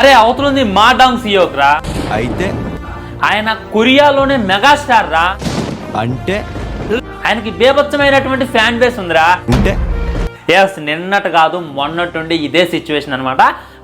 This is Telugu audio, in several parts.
అరే అవతలుంది మా డాంగ్ సియోక్ రా. అయితే ఆయన కొరియాలోనే మెగాస్టార్ రా. అంటే ఆయనకి బేభత్సమైనటువంటి ఫ్యాన్ బేస్ ఉందిరా. అంటే ఎస్, నిన్నటి కాదు మొన్నట్టుండి ఇదే సిచ్యువేషన్ అనమాట.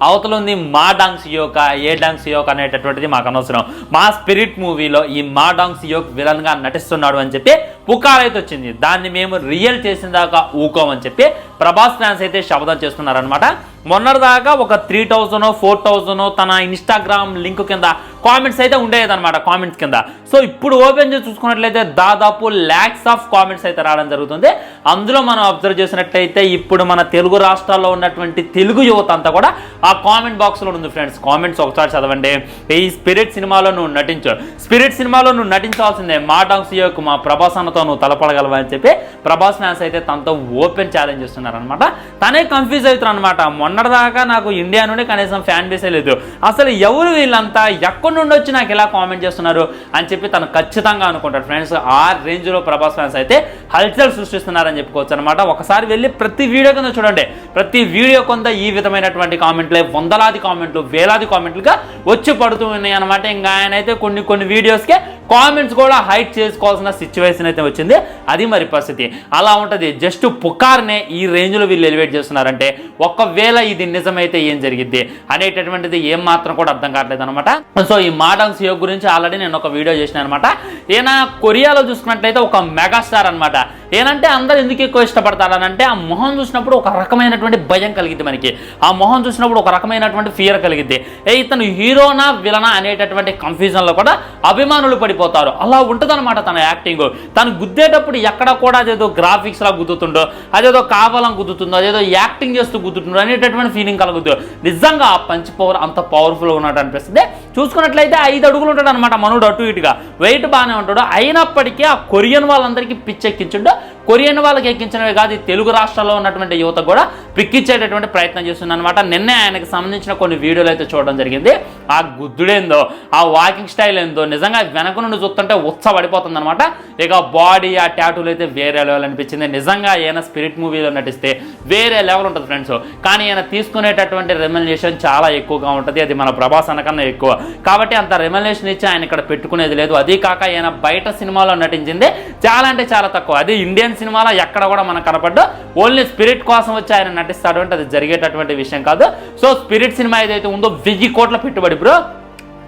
అవతల ఉంది మా డాంగ్ సియోక, ఏ డాంగ్ సియోక్ అనేటటువంటిది మాకు అనవసరం. మా స్పిరిట్ మూవీలో ఈ మా డాంగ్ సియోక్ విలన్ గా నటిస్తున్నాడు అని చెప్పి పుకారైతే వచ్చింది. దాన్ని మేము రియల్ చేసిన దాకా ఊకోమని చెప్పి ప్రభాస్ ఫ్యాన్స్ అయితే శబ్దం చేస్తున్నారనమాట. మొన్నటిదాకా ఒక 3000 4000 తన ఇన్స్టాగ్రామ్ లింక్ కింద కామెంట్స్ అయితే ఉండేదన్నమాట, కామెంట్స్ కింద. సో ఇప్పుడు ఓపెన్ చేసి చూసుకున్నట్లయితే దాదాపు lakhs ఆఫ్ కామెంట్స్ అయితే రావడం జరుగుతుంది. అందులో మనం అబ్జర్వ్ చేసినట్లయితే ఇప్పుడు మన తెలుగు రాష్ట్రాల్లో ఉన్నటువంటి తెలుగు యువత అంతా కూడా ఆ కామెంట్ బాక్స్లో ఉంది ఫ్రెండ్స్. కామెంట్స్ ఒకసారి చదవండి. ఈ స్పిరిట్ సినిమాలో నువ్వు నటించు, స్పిరిట్ సినిమాలో నువ్వు నటించాల్సిందే, మా డాంగ్ సియోక్ మా ప్రభాస్ అన్నతో నువ్వు తలపడగలవా అని చెప్పి ప్రభాస్ ఫ్యాన్స్ అయితే తనతో ఓపెన్ ఛాలెంజ్ చేస్తున్నారు అనమాట. తనే కన్ఫ్యూజ్ అవుతున్నారు అనమాట. మొన్నటిదాకా నాకు ఇండియా నుండి కనీసం ఫ్యాన్ బేసే లేదు, అసలు ఎవరు వీళ్ళంతా, ఎక్కడి నుండి వచ్చి నాకు ఇలా కామెంట్ చేస్తున్నారు అని చెప్పి తను ఖచ్చితంగా అనుకుంటాడు ఫ్రెండ్స్. ఆ రేంజ్లో ప్రభాస్ ఫ్యాన్స్ అయితే హల్చల్ సృష్టిస్తున్నారని చెప్పుకోవచ్చు అనమాట. ఒకసారి వెళ్ళి ప్రతి వీడియో కింద చూడండి, ప్రతి వీడియో కొంత ఈ విధమైనటువంటి కామెంట్లే వందలాది కామెంట్లు వేలాది కామెంట్లుగా వచ్చి పడుతూ ఉన్నాయి అనమాట. ఇంకా ఆయన అయితే కొన్ని వీడియోస్కే కామెంట్స్ కూడా హైట్ చేసుకోవాల్సిన సిచ్యువేషన్ అయితే వచ్చింది. అది మరి పరిస్థితి అలా ఉంటుంది. జస్ట్ పుకార్నే ఈ రేంజ్లో వీళ్ళు ఎలివేట్ చేస్తున్నారంటే ఒకవేళ ఇది నిజమైతే ఏం జరిగిద్ది అనేటటువంటిది ఏం మాత్రం కూడా అర్థం కావట్లేదు అనమాట. సో ఈ మా డాంగ్ సియోక్ గురించి ఆల్రెడీ నేను ఒక వీడియో చేసిన అనమాట. ఈయన కొరియాలో చూసుకున్నట్లయితే ఒక మెగాస్టార్ అనమాట. ఏనంటే అందరు ఎందుకు ఎక్కువ ఇష్టపడతారనంటే ఆ మొహం చూసినప్పుడు ఒక రకమైనటువంటి భయం కలిగిద్ది మనకి, ఆ మొహం చూసినప్పుడు ఒక రకమైనటువంటి ఫియర్ కలిగిద్ది. ఇతను హీరోనా విలనా అనేటటువంటి కన్ఫ్యూజన్లో కూడా అభిమానులు పడిపోతారు. అలా ఉంటుందన్నమాట తన యాక్టింగ్. తను గుద్దేటప్పుడు ఎక్కడ కూడా అదేదో గ్రాఫిక్స్ లా గుద్దుతుండో, అదేదో కావాలని గుద్దుతుందో, అదేదో యాక్టింగ్ చేస్తూ గుద్దుతుండో అనేటటువంటి ఫీలింగ్ కలుగుతుంది. నిజంగా ఆ పంచ్ పవర్ అంత పవర్ఫుల్గా ఉన్నట్టు అనిపిస్తుంది. చూసుకున్నట్లయితే 5 అడుగులు ఉంటాడు అనమాట మనుడు, అటు ఇటుగా వెయిట్ బాగానే ఉంటాడు. అయినప్పటికీ ఆ కొరియన్ వాళ్ళందరికీ పిచ్చెక్కించుండో, కొరియన్ వాళ్ళకి ఎక్కించినవే కాదు తెలుగు రాష్ట్రాల్లో ఉన్నటువంటి యువత కూడా పిక్కిచ్చేటటువంటి ప్రయత్నం చేస్తుంది అనమాట. నిన్నే ఆయనకు సంబంధించిన కొన్ని వీడియోలు అయితే చూడడం జరిగింది. ఆ గుద్దుడేందో, ఆ వాకింగ్ స్టైల్ ఏందో నిజంగా వెనక నుండి చూస్తుంటే ఉత్సపడిపోతుంది అనమాట. ఇక బాడీ ఆ టాటూలు అయితే వేరే లెవెల్ అనిపించింది. నిజంగా ఈయన స్పిరిట్ మూవీలో నటిస్తే వేరే లెవెల్ ఉంటుంది ఫ్రెండ్స్. కానీ ఈయన తీసుకునేటటువంటి రెమ్యునరేషన్ చాలా ఎక్కువగా ఉంటుంది. అది మన ప్రభాస్ అనకన్నా ఎక్కువ కాబట్టి అంత రెమ్యునరేషన్ ఇచ్చి ఆయన ఇక్కడ పెట్టుకునేది లేదు. అది కాక ఈయన బయట సినిమాలో నటించింది చాలా అంటే చాలా తక్కువ. అది ఇండియన్ సినిమాలో ఎక్కడ కూడా మనకు కనపడ్డా ఓన్లీ స్పిరిట్ కోసం వచ్చి ఆయన నటిస్తాడు అంటే అది జరిగేటటువంటి విషయం కాదు. సో స్పిరిట్ సినిమా ఏదైతే ఉందో 1000 కోట్ల పెట్టుబడి బ్రో,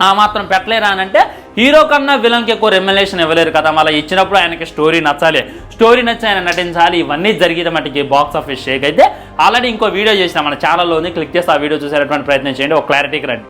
ఆ మాత్రం పెట్టలేరా అని అంటే హీరో కన్నా విలన్కి ఎక్కువ రెమ్యునరేషన్ ఇవ్వలేరు కదా. మళ్ళీ ఇచ్చినప్పుడు ఆయనకి స్టోరీ నచ్చాలి, స్టోరీ నచ్చి ఆయన నటించాలి. ఇవన్నీ జరిగితే మటుకి బాక్స్ ఆఫీస్ షేక్ అయితే. ఆల్రెడీ ఇంకో వీడియో చేసిన మన ఛానల్లో ఉంది, క్లిక్ చేసి ఆ వీడియో చూసేటటువంటి ప్రయత్నం చేయండి, ఒక క్లారిటీకి రండి.